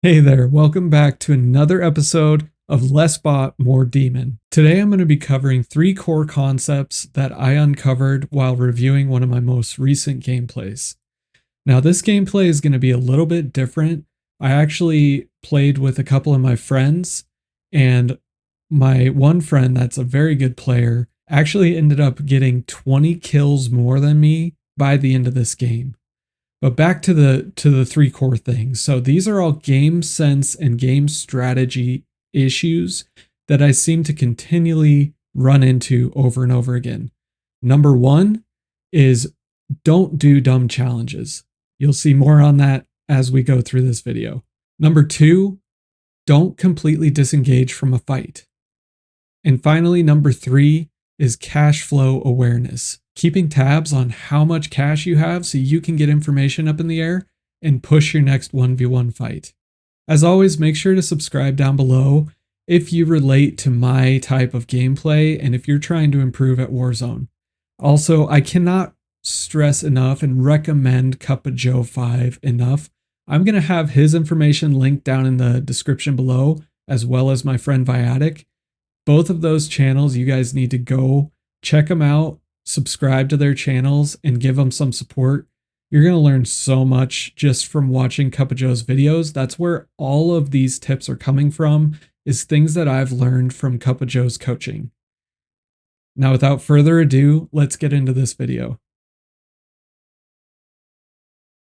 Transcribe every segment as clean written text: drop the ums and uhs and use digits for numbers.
Hey there, welcome back to another episode of Less Bot, More Demon. Today I'm going to be covering 3 core concepts that I uncovered while reviewing one of my most recent gameplays. Now, this gameplay is going to be a little bit different. I actually played with a couple of my friends, and my one friend that's a very good player actually ended up getting 20 kills more than me by the end of this game. But back to the 3 core things. So these are all game sense and game strategy issues that I seem to continually run into over and over again. Number 1 is don't do dumb challenges. You'll see more on that as we go through this video. Number 2, don't completely disengage from a fight. And finally, number 3 is cash flow awareness. Keeping tabs on how much cash you have so you can get information up in the air and push your next 1v1 fight. As always, make sure to subscribe down below if you relate to my type of gameplay and if you're trying to improve at Warzone. Also, I cannot stress enough and recommend Cup of Joe 5 enough. I'm going to have his information linked down in the description below, as well as my friend Viatic. Both of those channels, you guys need to go check them out, subscribe to their channels, and give them some support. You're going to learn so much just from watching Cup of Joe's videos. That's where all of these tips are coming from, is things that I've learned from Cup of Joe's coaching. Now, without further ado, let's get into this video.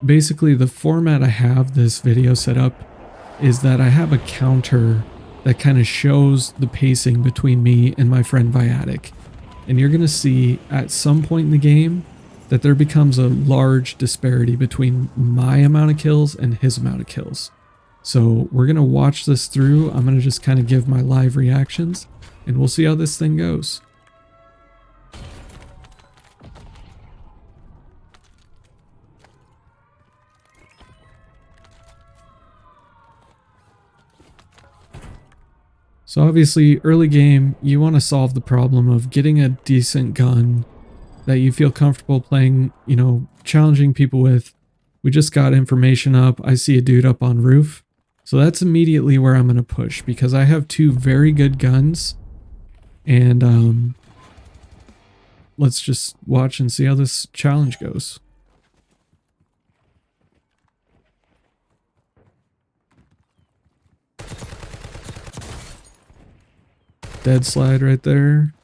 Basically, the format I have this video set up is that I have a counter that kind of shows the pacing between me and my friend Viatic. And you're going to see at some point in the game that there becomes a large disparity between my amount of kills and his amount of kills. So we're going to watch this through. I'm going to just kind of give my live reactions and we'll see how this thing goes. So obviously, early game, you want to solve the problem of getting a decent gun that you feel comfortable playing, challenging people with. We just got information up. I see a dude up on roof. So that's immediately where I'm going to push because I have 2 very good guns. And let's just watch and see how this challenge goes. Dead slide right there.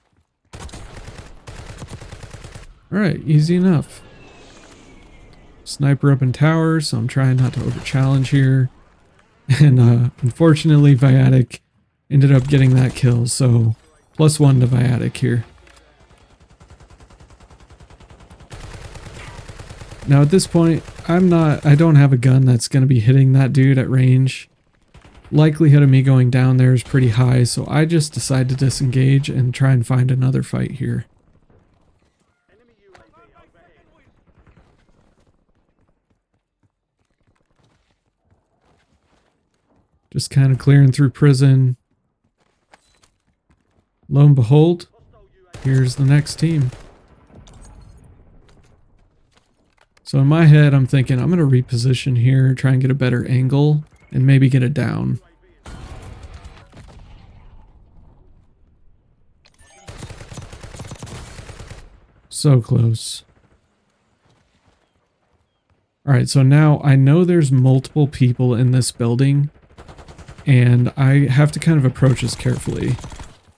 Alright, easy enough. Sniper up in tower, so I'm trying not to over challenge here. And unfortunately, Viatic ended up getting that kill, so +1 to Viatic here. Now at this point, I don't have a gun that's going to be hitting that dude at range. Likelihood of me going down there is pretty high, so I just decide to disengage and try and find another fight here. Just kind of clearing through prison. Lo and behold, here's the next team. So in my head, I'm thinking I'm going to reposition here, try and get a better angle, and maybe get it down. So close. Alright, so now I know there's multiple people in this building, and I have to kind of approach this carefully.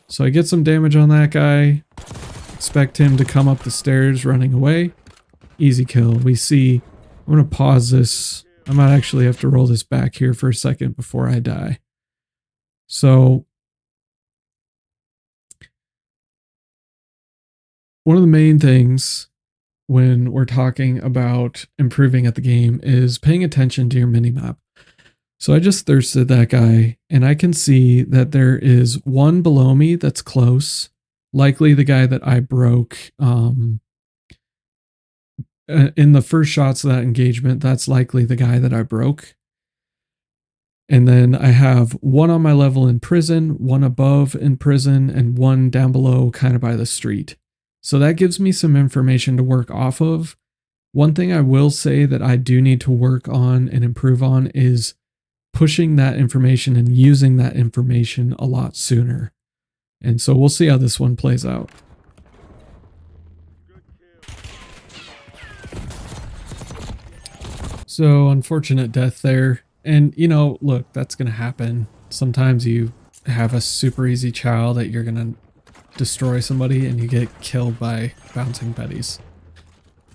So I get some damage on that guy, expect him to come up the stairs running away. Easy kill. We see, I'm going to pause this. I might actually have to roll this back here for a second before I die. So one of the main things when we're talking about improving at the game is paying attention to your minimap. So I just thirsted that guy and I can see that there is one below me that's close, likely the guy that I broke in the first shots of that engagement. That's likely the guy that I broke. And then I have one on my level in prison, one above in prison, and one down below kind of by the street. So that gives me some information to work off of. One thing I will say that I do need to work on and improve on is pushing that information and using that information a lot sooner. And so we'll see how this one plays out. So unfortunate death there. And you know, look, that's going to happen. Sometimes you have a super easy chow that you're going to destroy somebody and you get killed by bouncing betties.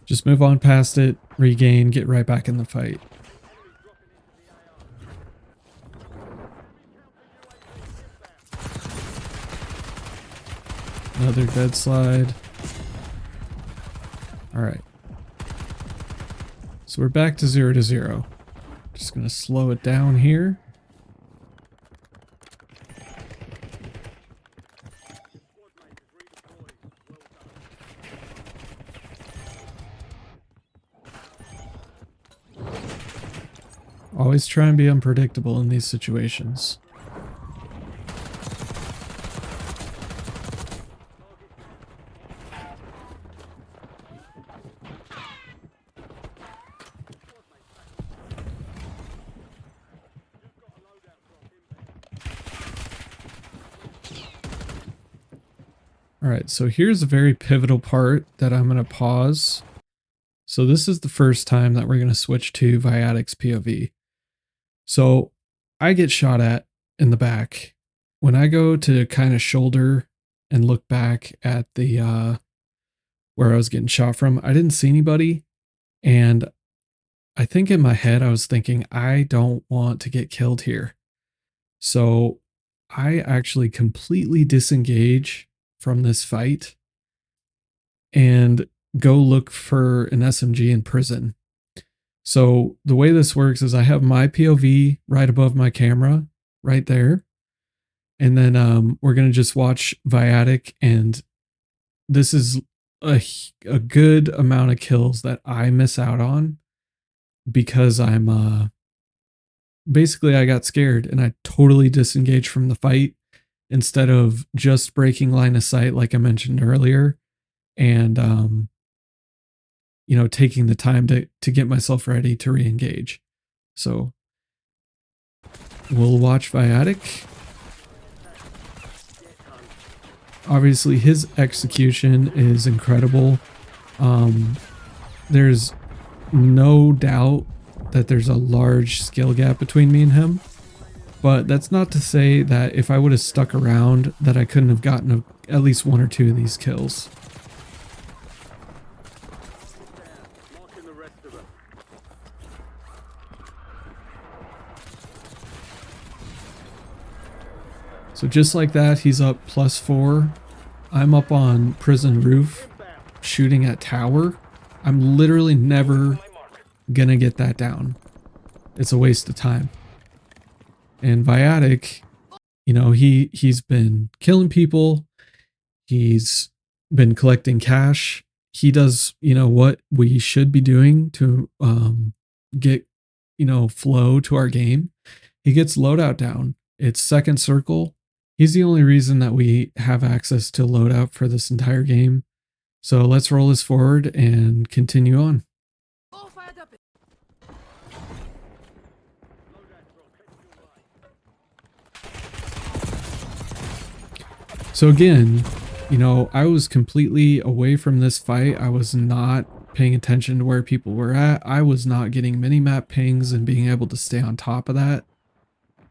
Just move on past it, regain, get right back in the fight. Another dead slide. Alright. So we're back to 0 to 0. Just gonna slow it down here. Always try and be unpredictable in these situations. Alright, so here's a very pivotal part that I'm going to pause. So this is the first time that we're going to switch to Viatic's POV. So I get shot at in the back. When I go to kind of shoulder and look back at the where I was getting shot from, I didn't see anybody. And I think in my head I was thinking, I don't want to get killed here. So I actually completely disengage from this fight and go look for an SMG in prison. So the way this works is I have my POV right above my camera right there. And then we're going to just watch Viatic, and this is a good amount of kills that I miss out on because I'm basically I got scared and I totally disengaged from the fight instead of just breaking line of sight like I mentioned earlier, and you know, taking the time to get myself ready to re-engage. So we'll watch Viatic. Obviously his execution is incredible. There's no doubt that there's a large skill gap between me and him, but that's not to say that if I would have stuck around that I couldn't have gotten at least one or two of these kills. So just like that, he's up +4. I'm up on prison roof shooting at tower. I'm literally never gonna get that down. It's a waste of time. And Viatic, you know, he's been killing people. He's been collecting cash. He does, you know, what we should be doing to get, you know, flow to our game. He gets loadout down. It's second circle. He's the only reason that we have access to loadout for this entire game. So let's roll this forward and continue on. So again, you know, I was completely away from this fight. I was not paying attention to where people were at. I was not getting mini-map pings and being able to stay on top of that.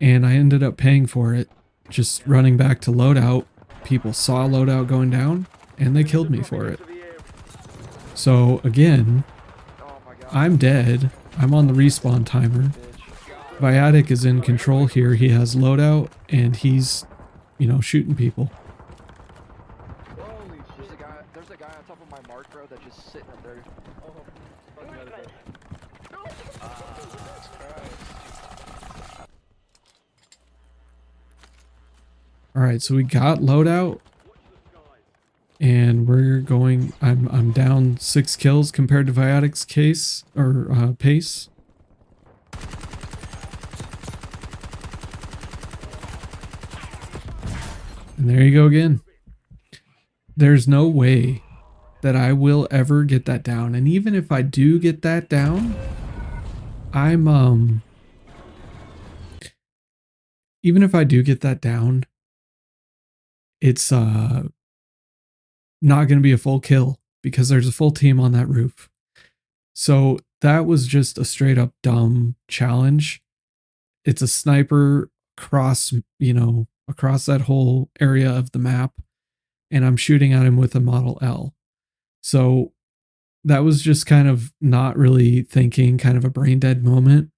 And I ended up paying for it. Just running back to loadout, people saw loadout going down, and they killed me for it. So again, I'm dead. I'm on the respawn timer. Viatic is in control here. He has loadout, and he's, you know, shooting people. There's a guy on top of my mark, bro, that's just sitting up there. Alright, so we got loadout. And we're going, I'm down 6 kills compared to Viatic's case, or pace. And there you go again. There's no way that I will ever get that down. And even if I do get that down, I'm even if I do get that down, it's not going to be a full kill because there's a full team on that roof. So that was just a straight up dumb challenge. It's a sniper across, across that whole area of the map, and I'm shooting at him with a Model L. So that was just kind of not really thinking, kind of a brain dead moment.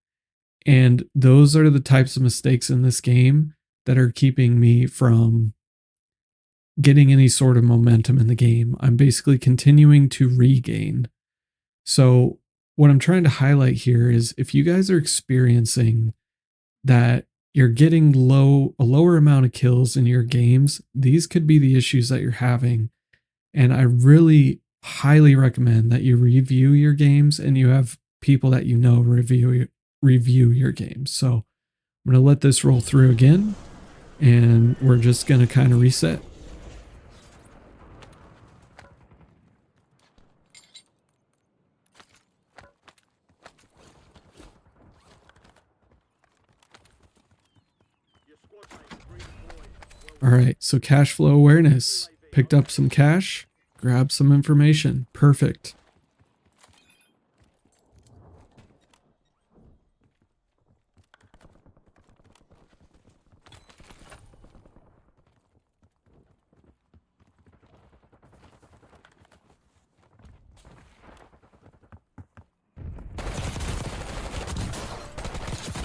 And those are the types of mistakes in this game that are keeping me from getting any sort of momentum in the game. I'm basically continuing to regain. So what I'm trying to highlight here is if you guys are experiencing that you're getting a lower amount of kills in your games, these could be the issues that you're having. And I really highly recommend that you review your games and you have people that you know review your games. So I'm going to let this roll through again, and we're just going to kind of reset. All right, so cash flow awareness. Picked up some cash, grabbed some information. Perfect.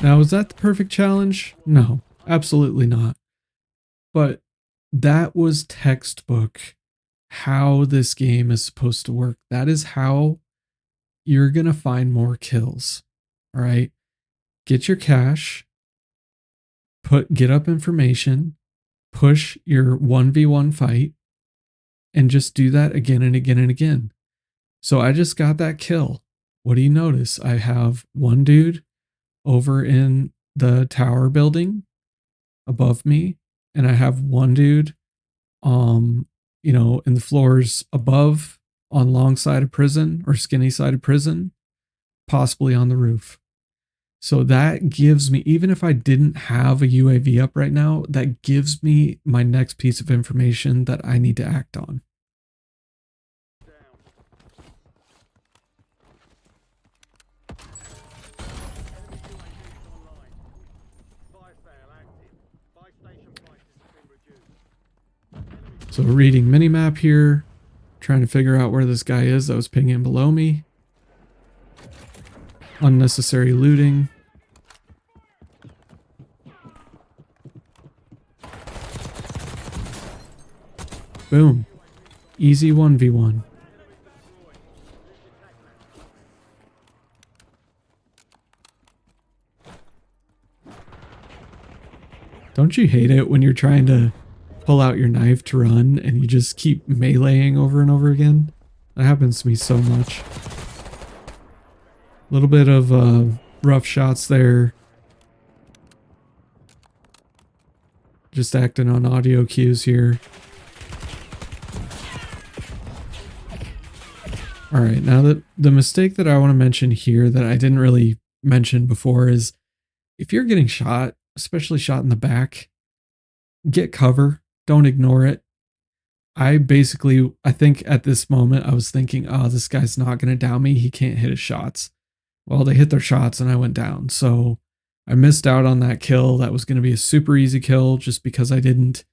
Now, is that the perfect challenge? No, absolutely not. But that was textbook how this game is supposed to work. That is how you're going to find more kills. All right. Get your cash, get up information, push your 1v1 fight, and just do that again and again and again. So I just got that kill. What do you notice? I have one dude over in the tower building above me, and I have one dude in the floors above on long side of prison or skinny side of prison, possibly on the roof. So that gives me, even if I didn't have a UAV up right now, that gives me my next piece of information that I need to act on. So reading minimap here, trying to figure out where this guy is that was pinging below me. Unnecessary looting. Boom. Easy 1v1. Don't you hate it when you're trying to pull out your knife to run and you just keep meleeing over and over again? That happens to me so much. A little bit of rough shots there. Just acting on audio cues here. All right, now the mistake that I want to mention here that I didn't really mention before is if you're getting shot, especially shot in the back, get cover. Don't ignore it. I think at this moment I was thinking, oh, this guy's not going to down me. He can't hit his shots. Well, they hit their shots and I went down. So I missed out on that kill. That was going to be a super easy kill just because I didn't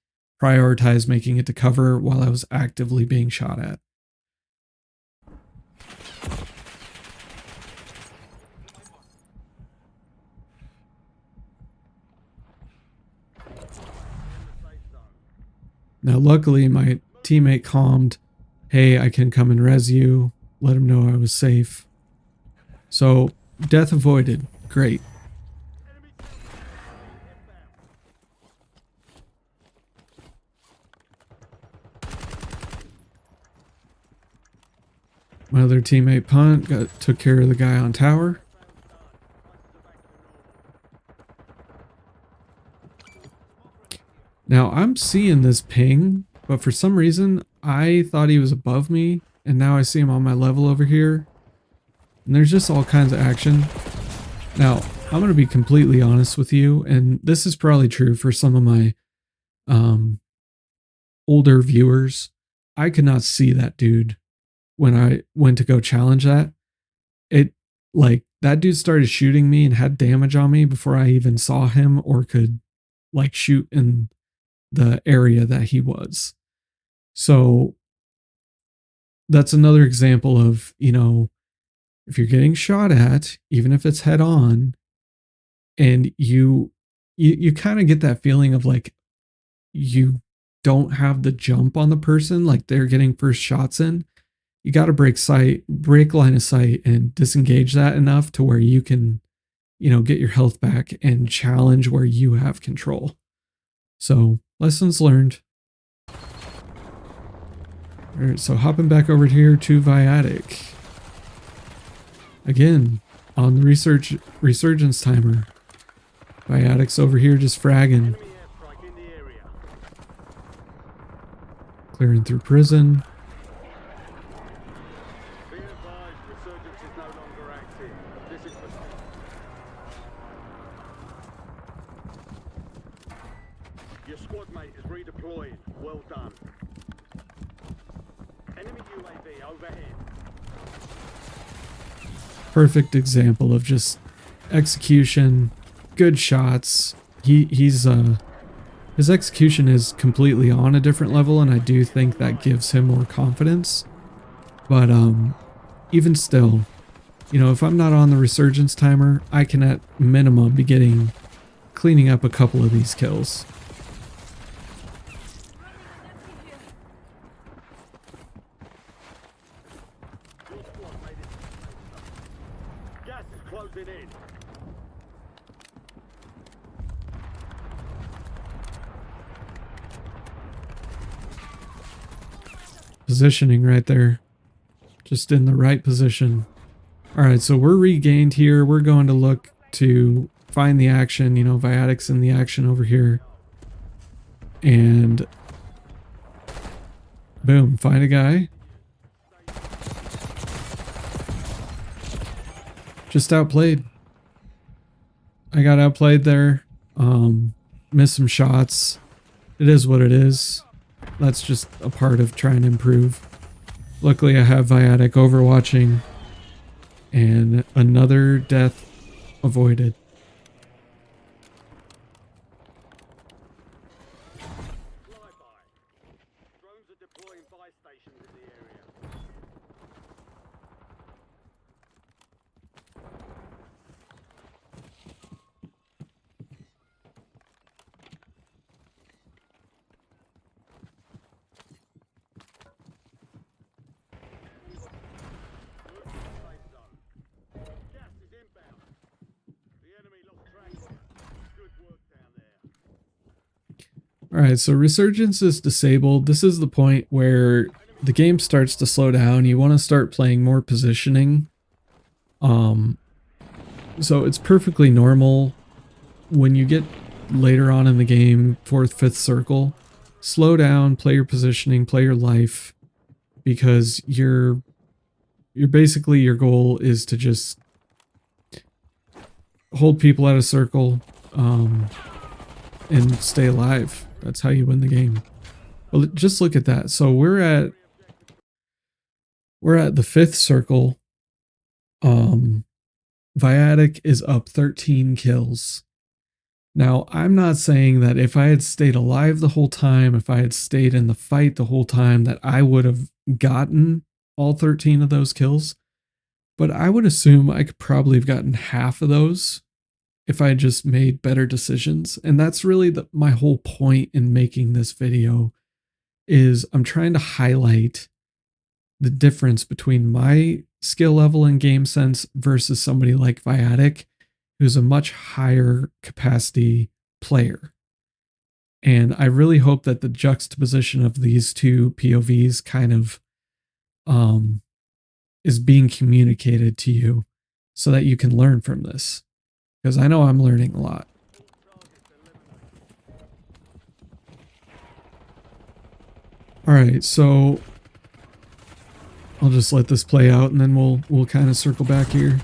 prioritize making it to cover while I was actively being shot at. Now, luckily, my teammate calmed, hey, I can come and res you, let him know I was safe. So, death avoided. Great. My other teammate punt took care of the guy on tower. Now I'm seeing this ping, but for some reason I thought he was above me, and now I see him on my level over here. And there's just all kinds of action. Now, I'm going to be completely honest with you, and this is probably true for some of my um, older viewers. I could not see that dude when I went to go challenge that. It like that dude started shooting me and had damage on me before I even saw him or could like shoot in the area that he was. So that's another example of, if you're getting shot at, even if it's head on, and you kind of get that feeling of like you don't have the jump on the person, like they're getting first shots in, you got to break line of sight and disengage that enough to where you can, get your health back and challenge where you have control. So lessons learned. All right, so hopping back over here to Viatic. Again, on the resurgence timer. Viatic's over here just fragging. Clearing through prison. Your squad mate is redeployed. Well done. Enemy UAV overhead. Perfect example of just execution, good shots. His execution is completely on a different level, and I do think that gives him more confidence. But even still, if I'm not on the resurgence timer, I can at minimum be cleaning up a couple of these kills. Gas is closing in. Positioning right there. Just in the right position. Alright, so we're regained here. We're going to look to find the action. Viatic's in the action over here. And boom, find a guy. Just outplayed. I got outplayed there. Missed some shots. It is what it is. That's just a part of trying to improve. Luckily I have Viatic overwatching. And another death avoided. Drones are deploying buy stations in the area. Gas is inbound. The enemy lost track of it. Good work down there. Alright, so resurgence is disabled. This is the point where the game starts to slow down. You want to start playing more positioning. So it's perfectly normal when you get later on in the game, 4th, 5th circle, slow down, play your positioning, play your life, because you're basically, your goal is to just hold people at a circle and stay alive. That's how you win the game. Well, just look at that. So we're at the 5th circle. Viatic is up 13 kills. Now, I'm not saying that if I had stayed alive the whole time, if I had stayed in the fight the whole time, that I would have gotten all 13 of those kills. But I would assume I could probably have gotten half of those if I just made better decisions. And that's really my whole point in making this video, is I'm trying to highlight the difference between my skill level and game sense versus somebody like Viatic, who's a much higher capacity player. And I really hope that the juxtaposition of these two POVs kind of is being communicated to you so that you can learn from this. Because I know I'm learning a lot. Alright, so I'll just let this play out and then we'll kind of circle back here.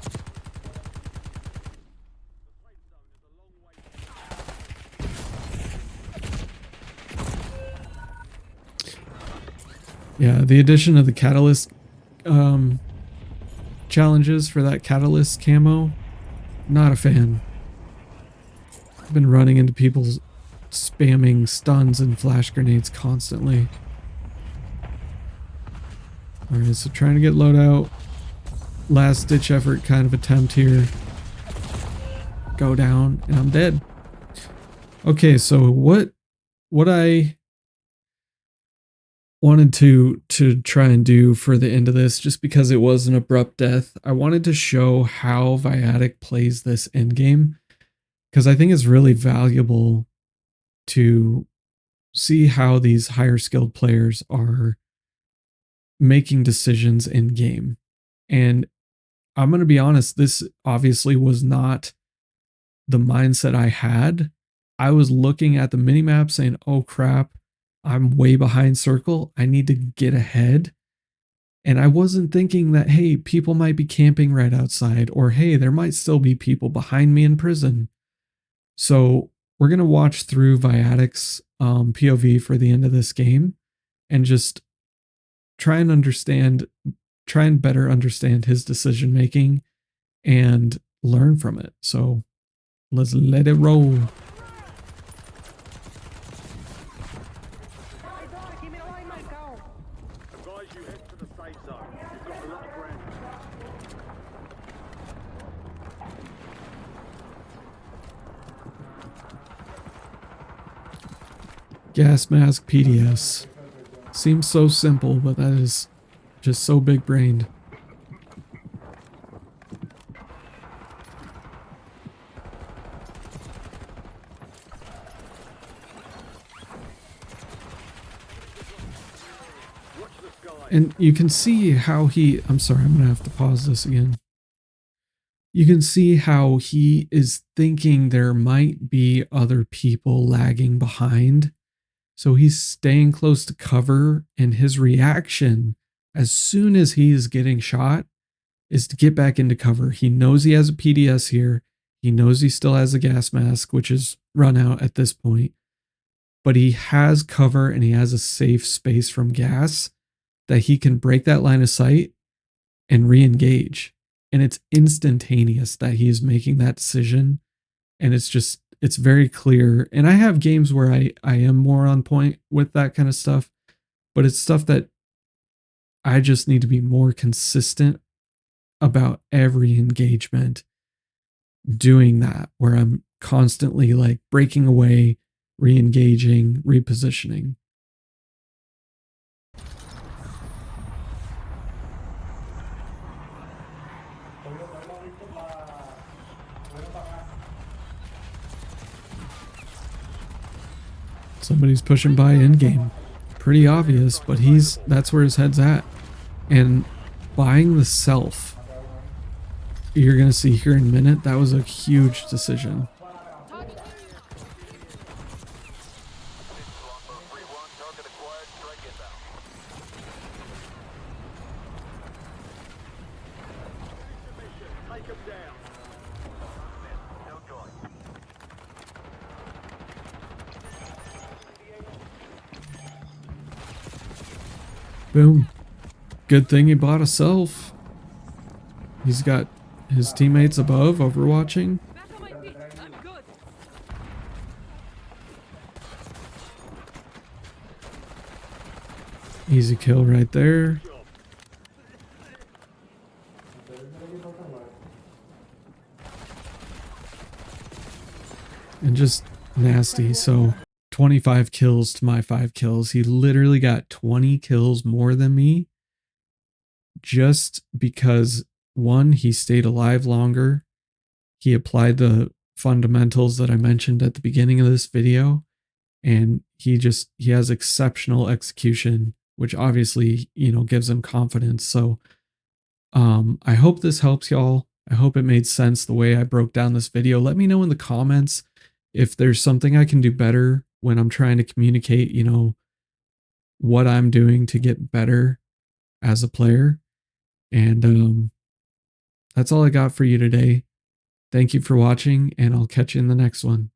Yeah, the addition of the catalyst challenges for that catalyst camo, not a fan. I've been running into people spamming stuns and flash grenades constantly. Alright, so trying to get loadout. Last ditch effort kind of attempt here. Go down and I'm dead. Okay, so what I wanted to try and do for the end of this, just because it was an abrupt death, I wanted to show how Viatic plays this endgame, because I think it's really valuable to see how these higher skilled players are making decisions in game. And I'm going to be honest, this obviously was not the mindset I had. I was looking at the minimap saying, oh crap, I'm way behind circle. I need to get ahead. And I wasn't thinking that, hey, people might be camping right outside, or hey, there might still be people behind me in prison. So we're going to watch through Viatic's POV for the end of this game and just try and better understand his decision making and learn from it. So let's let it roll. Advise you head to the safe zone. You've got a lot of ground. Gas mask PDS. Seems so simple, but that is just so big brained. And you can see how I'm sorry, I'm gonna have to pause this again. You can see how he is thinking there might be other people lagging behind. So he's staying close to cover, and his reaction as soon as he is getting shot is to get back into cover. He knows he has a PDS here. He knows he still has a gas mask, which is run out at this point. But he has cover and he has a safe space from gas that he can break that line of sight and re-engage. And it's instantaneous that he is making that decision. And it's very clear. And I have games where I am more on point with that kind of stuff, but it's stuff that I just need to be more consistent about every engagement, doing that, where I'm constantly like breaking away, re-engaging, repositioning. Somebody's pushing by in game. Pretty obvious, but that's where his head's at. And buying the self, you're gonna see here in a minute, that was a huge decision. Take them down. Boom. Good thing he bought a self. He's got his teammates above overwatching. Easy kill right there. And just nasty. So 25 kills to my 5 kills. He literally got 20 kills more than me just because, one, he stayed alive longer. He applied the fundamentals that I mentioned at the beginning of this video, and he has exceptional execution, which obviously, gives him confidence. So I hope this helps y'all. I hope it made sense the way I broke down this video. Let me know in the comments if there's something I can do better when I'm trying to communicate, what I'm doing to get better as a player. And that's all I got for you today. Thank you for watching, and I'll catch you in the next one.